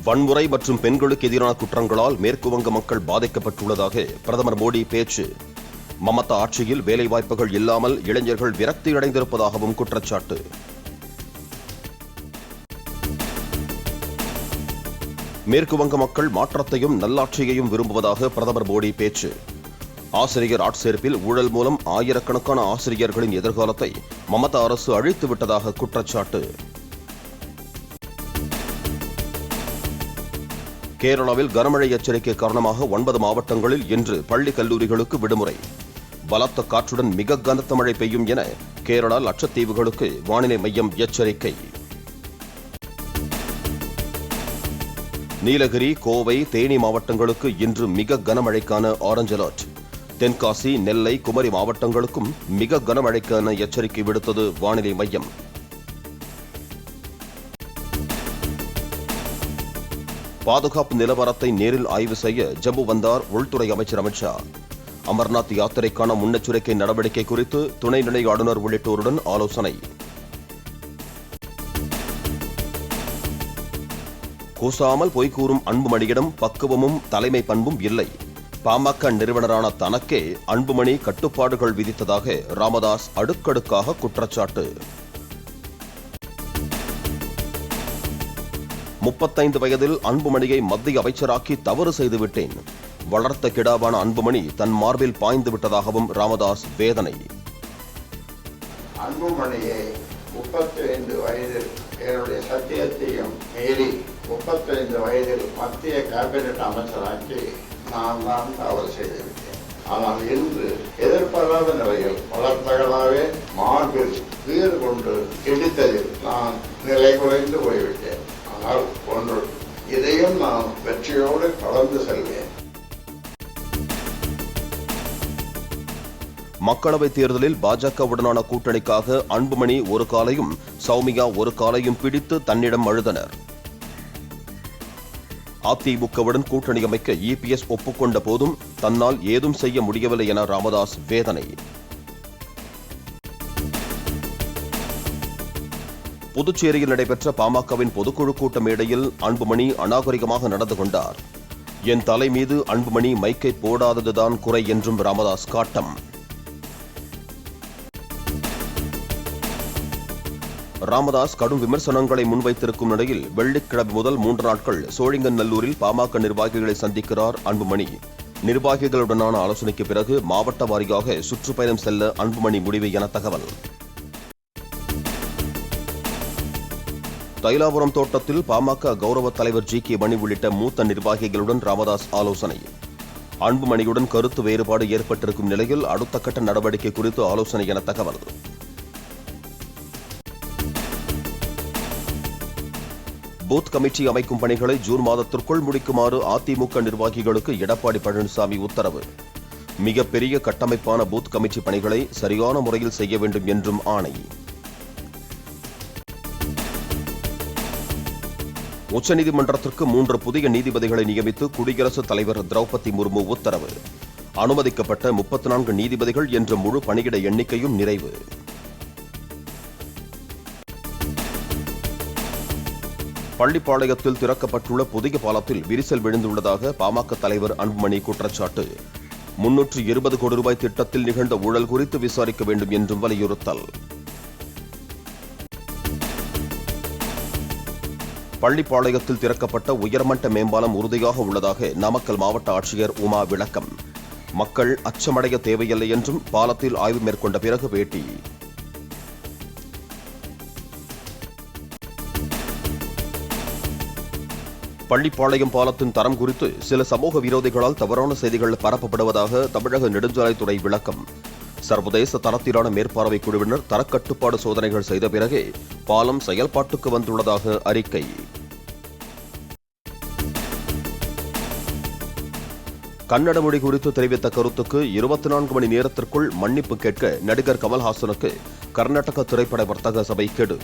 வன்முறை மற்றும் பெண்களுக்கு எதிரான குற்றங்களால் மேற்கு வங்க மக்கள் பாதிக்கப்பட்டுள்ளதாக பிரதமர் மோடி பேச்சு. மமதா ஆட்சியில் வேலைவாய்ப்புகள் இல்லாமல் இளைஞர்கள் விரக்தியடைந்திருப்பதாகவும் குற்றச்சாட்டு. மேற்கு வங்க மக்கள் மாற்றத்தையும் நல்லாட்சியையும் விரும்புவதாக பிரதமர் மோடி பேச்சு. ஆசிரியர் ஆட்சேர்ப்பில் ஊழல் மூலம் ஆயிரக்கணக்கான ஆசிரியர்களின் எதிர்காலத்தை மமதா அரசு அழித்துவிட்டதாக குற்றச்சாட்டு. கேரளாவில் கனமழை எச்சரிக்கை காரணமாக 9 மாவட்டங்களில் இன்று பள்ளி கல்லூரிகளுக்கு விடுமுறை. பலத்த காற்றுடன் மிக கனத்த மழை பெய்யும் என கேரளா லட்சத்தீவுகளுக்கு வானிலை மையம் எச்சரிக்கை. நீலகிரி, கோவை, தேனி மாவட்டங்களுக்கு இன்று மிக கனமழைக்கான ஆரஞ்சு அலர்ட். தென்காசி, நெல்லை, குமரி மாவட்டங்களுக்கும் மிக கனமழைக்கான எச்சரிக்கை விடுத்தது வானிலை மையம். பாதுகாப்பு நிலவரத்தை நேரில் ஆய்வு செய்ய ஜம்மு வந்தார் உள்துறை அமைச்சர் அமித் ஷா. அமர்நாத் யாத்திரைக்கான முன்னெச்சரிக்கை நடவடிக்கை குறித்து துணைநிலை ஆளுநர் உள்ளிட்டோருடன் ஆலோசனை. கூசாமல் பொய் கூறும் அன்புமணியிடம் பக்குவமும் தலைமை பண்பும் இல்லை. பாமக நிறுவனரான தனக்கே அன்புமணி கட்டுப்பாடுகள் விதித்ததாக ராமதாஸ் அடுக்கடுக்காக குற்றச்சாட்டு. 35 வயதில் அன்புமணியை மத்திய அமைச்சராக்கி தவறு செய்துவிட்டேன். வளர்த்த கிடாவான அன்புமணி தன் மார்பில் பாய்ந்து விட்டதாகவும் ராமதாஸ் வேதனை. அன்புமணியை 35 வயதில் என்னுடைய சத்தியத்தையும் மீறி 35 வயதில் மத்திய கேபினட் அமைச்சராக்கி நான் தான் தவறு செய்துவிட்டேன். ஆனால் இன்று எதிர்பாராத நிலையில் வளர்த்தகளாவே மார்பில் வீறு கொண்டு இடித்ததில் நான் நிலை குறைந்து போய்விட்டேன். ஆனால் ஒன்று, இதையும் நான் வெற்றியோடு கலந்து செல்வேன். மக்களவைத் தேர்தலில் பாஜகவுடனான கூட்டணிக்காக அன்புமணி ஒரு காலையும் சௌமியா ஒரு காலையும் பிடித்து தன்னிடம் அழுதனர். அதிமுகவுடன் கூட்டணி அமைக்க இபிஎஸ் ஒப்புக்கொண்ட போதும் தன்னால் ஏதும் செய்ய முடியவில்லை என ராமதாஸ் வேதனை. புதுச்சேரியில் நடைபெற்ற பாமகவின் பொதுக்குழு கூட்ட மேடையில் அன்புமணி அநாகரிகமாக நடந்து கொண்டார். என் தலை மீது அன்புமணி மைக்கை போடாததுதான் குறை என்றும் ராமதாஸ் காட்டம். ராமதாஸ் கடும் விமர்சனங்களை முன்வைத்திருக்கும் நிலையில் வெள்ளிக்கிழமை முதல் 3 நாட்கள் சோழிங்கநல்லூரில் பாமக நிர்வாகிகளை சந்திக்கிறார் அன்புமணி. நிர்வாகிகளுடனான ஆலோசனைக்கு பிறகு மாவட்ட வாரியாக சுற்றுப்பயணம் செல்ல அன்புமணி முடிவு என தகவல். தைலாபுரம் தோட்டத்தில் பாமக கௌரவ தலைவர் ஜி.கே. மணி உள்ளிட்ட மூத்த நிர்வாகிகளுடன் ராமதாஸ் ஆலோசனை. அன்புமணியுடன் கருத்து வேறுபாடு ஏற்பட்டிருக்கும் நிலையில் அடுத்த கட்ட நடவடிக்கை குறித்து ஆலோசனை என தகவல். பூத் கமிட்டி அமைக்கும் பணிகளை ஜூன் மாதத்திற்குள் முடிக்குமாறு அதிமுக நிர்வாகிகளுக்கு எடப்பாடி பழனிசாமி உத்தரவு. மிகப்பெரிய கட்டமைப்பான பூத் கமிட்டி பணிகளை சரியான முறையில் செய்ய வேண்டும் என்றும் ஆணை. உச்சநீதிமன்றத்திற்கு 3 புதிய நீதிபதிகளை நியமித்து குடியரசுத் தலைவர் திரௌபதி முர்மு உத்தரவு. அனுமதிக்கப்பட்ட 34 நீதிபதிகள் என்ற முழு பணியிட எண்ணிக்கையும் நிறைவு. பள்ளிப்பாளையத்தில் திறக்கப்பட்டுள்ள புதிய பாலத்தில் விரிசல் விழுந்துள்ளதாக பாமக தலைவர் அன்புமணி குற்றச்சாட்டு. 320 கோடி ரூபாய் திட்டத்தில் நிகழ்ந்த ஊழல் குறித்து விசாரிக்க வேண்டும் என்றும் வலியுறுத்தல். பள்ளிப்பாளையத்தில் திறக்கப்பட்ட உயர்மட்ட மேம்பாலம் உறுதியாக உள்ளதாக நாமக்கல் மாவட்ட ஆட்சியர் உமா விளக்கம். மக்கள் அச்சமடைய தேவையில்லை என்றும் பாலத்தில் ஆய்வு மேற்கொண்ட பிறகு பேட்டி. பள்ளிப்பாளையம் பாலத்தின் தரம் குறித்து சில சமூக விரோதிகளால் தவறான செய்திகள் பரப்பப்படுவதாக தமிழக நெடுஞ்சாலைத்துறை விளக்கம். சர்வதேச தரத்திலான மேற்பார்வை குழுவினர் தரக்கட்டுப்பாடு சோதனைகள் செய்த பிறகே பாலம் செயல்பாட்டுக்கு வந்துள்ளதாக அறிக்கை. கன்னட மொழி குறித்து தெரிவித்த கருத்துக்கு 24 மணி நேரத்திற்குள் மன்னிப்பு கேட்க நடிகர் கமல்ஹாசனுக்கு கர்நாடக திரைப்பட வர்த்தக சபை கெடு.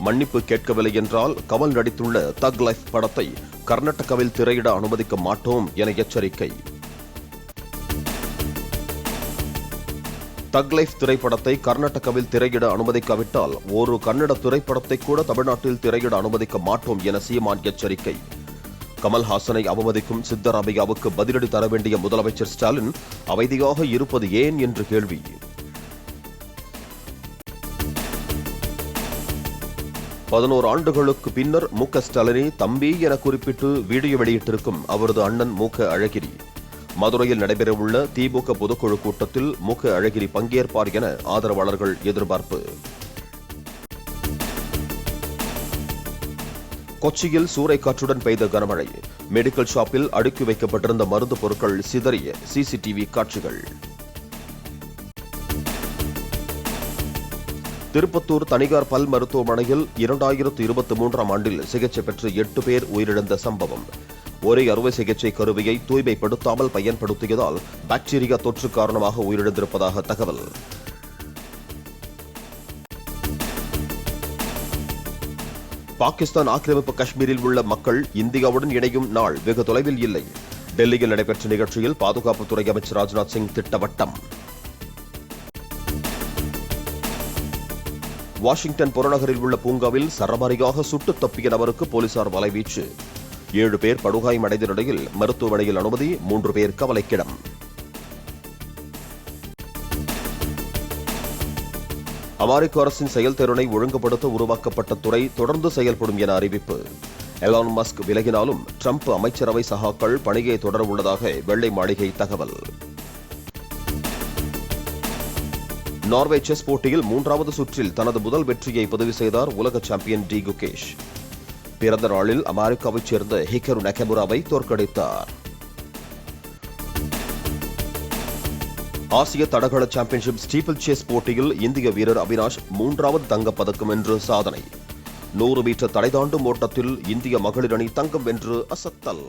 மன்னிப்பு கேட்கவில்லை என்றால் கமல் நடித்துள்ள தக் லைஃப் படத்தை கர்நாடகாவில் திரையிட அனுமதிக்க மாட்டோம் என எச்சரிக்கை. தக் லைஃப் திரைப்படத்தை கர்நாடகாவில் திரையிட அனுமதிக்காவிட்டால் ஒரு கன்னட திரைப்படத்தை கூட தமிழ்நாட்டில் திரையிட அனுமதிக்க மாட்டோம் என சீமான் எச்சரிக்கை. கமல்ஹாசனை அவமதிக்கும் சித்தராமையாவுக்கு பதிலடி தர வேண்டிய முதலமைச்சர் ஸ்டாலின் அமைதியாக இருப்பது ஏன் என்று கேள்வி. பதினோரு ஆண்டுகளுக்கு பின்னர் மு.க. ஸ்டாலினை தம்பி என குறிப்பிட்டு வீடியோ வெளியிட்டிருக்கும் அவரது அண்ணன் மு.க. அழகிரி. மதுரையில் நடைபெறவுள்ள திமுக பொதுக்குழு கூட்டத்தில் மு.க. அழகிரி பங்கேற்பார் என ஆதரவாளர்கள் எதிர்பார்ப்பு. கொச்சியில் சூறைக்காற்றுடன் பெய்த கனமழை. மெடிக்கல் ஷாப்பில் அடுக்கி வைக்கப்பட்டிருந்த மருந்து பொருட்கள் சிதறிய சிசிடிவி காட்சிகள். திருப்பத்தூர் தனியார் பல் மருத்துவமனையில் 2023ஆம் ஆண்டில் சிகிச்சை பெற்று 8 பேர் உயிரிழந்த சம்பவம். ஒரே அறுவை சிகிச்சை கருவியை தூய்மைப்படுத்தாமல் பயன்படுத்தியதால் பாக்டீரியா தொற்று காரணமாக உயிரிழந்திருப்பதாக தகவல். பாகிஸ்தான் ஆக்கிரமிப்பு காஷ்மீரில் உள்ள மக்கள் இந்தியாவுடன் இணையும் நாள் வெகு தொலைவில் இல்லை. டெல்லியில் நடைபெற்ற நிகழ்ச்சியில் பாதுகாப்புத்துறை அமைச்சர் ராஜ்நாத் சிங் திட்டவட்டம். வாஷிங்டன் புறநகரில் உள்ள பூங்காவில் சரமாரியாக சுட்டு தப்பிய நபருக்கு போலீசார் வலைவீச்சு. 7 பேர் படுகாயமடைந்த நிலையில் மருத்துவமனையில் அனுமதி, 3 பேர் கவலைக்கிடம். அமெரிக்க அரசின் செயல்திறனை ஒழுங்குபடுத்த உருவாக்கப்பட்ட துறை தொடர்ந்து செயல்படும் என அறிவிப்பு. எலான் மஸ்க் விலகினாலும் ட்ரம்ப் அமைச்சரவை சகாக்கள் பணியை தொடர உள்ளதாக வெள்ளை மாளிகை தகவல். நார்வே செஸ் போட்டியில் 3வது சுற்றில் தனது முதல் வெற்றியை பதிவு செய்தார் உலக சாம்பியன் டி குகேஷ். பிறந்த நாளில் அமெரிக்காவைச் சேர்ந்த ஹிகரு நகமுராவை தோற்கடித்தார். ஆசிய தடகள சாம்பியன்ஷிப் ஸ்டீப்பிள் சேஸ் போட்டியில் இந்திய வீரர் அவினாஷ் 3வது தங்கப்பதக்கம் வென்று சாதனை. 100 மீட்டர் தடை தாண்டும் ஓட்டத்தில் இந்திய மகளிர் அணி தங்கம் வென்று அசத்தல்.